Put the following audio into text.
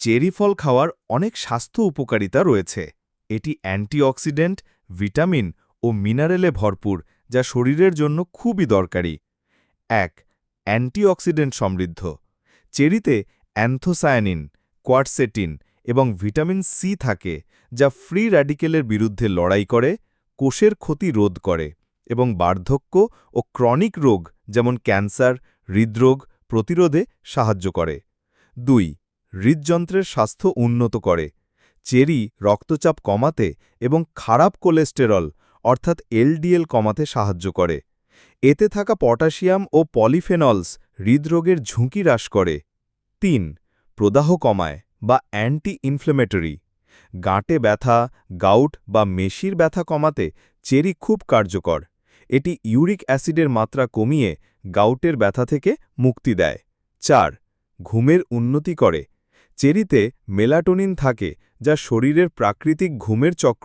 Cherry ফল খাওয়ার অনেক স্বাস্থ্য উপকারিতা রয়েছে। এটি অ্যান্টিঅক্সিডেন্ট, ভিটামিন ও মিনারেলে ভরপুর, যা শরীরের জন্য খুবই দরকারি। ১. অ্যান্টিঅক্সিডেন্ট সমৃদ্ধ। চেরিতে অ্যান্থোসায়ানিন, কোয়ারসেটিন এবং ভিটামিন সি থাকে, যা ফ্রি র্যাডিকেলের বিরুদ্ধে লড়াই করে, কোষের ক্ষতি রোধ করে এবং বার্ধক্য ও ক্রনিক রোগ যেমন ক্যান্সার, হৃদরোগ প্রতিরোধে সাহায্য করে। ২. হৃদযন্ত্রের স্বাস্থ্য উন্নত করে। চেরি রক্তচাপ কমাতে এবং খারাপ কোলেস্টেরল অর্থাৎ এলডিএল কমাতে সাহায্য করে। এতে থাকা পটাশিয়াম ও পলিফেনলস হৃদরোগের ঝুঁকি হ্রাস করে। ৩. প্রদাহ কমায় বা অ্যান্টি ইনফ্লেমেটরি। গাঁটে ব্যথা, গাউট বা মেশির ব্যথা কমাতে চেরি খুব কার্যকর। এটি ইউরিক অ্যাসিডের মাত্রা কমিয়ে গাউটের ব্যথা থেকে মুক্তি দেয়। ৪. ঘুমের উন্নতি করে। চেরিতে মেলাটোনিন থাকে, যা শরীরের প্রাকৃতিক ঘুমের চক্র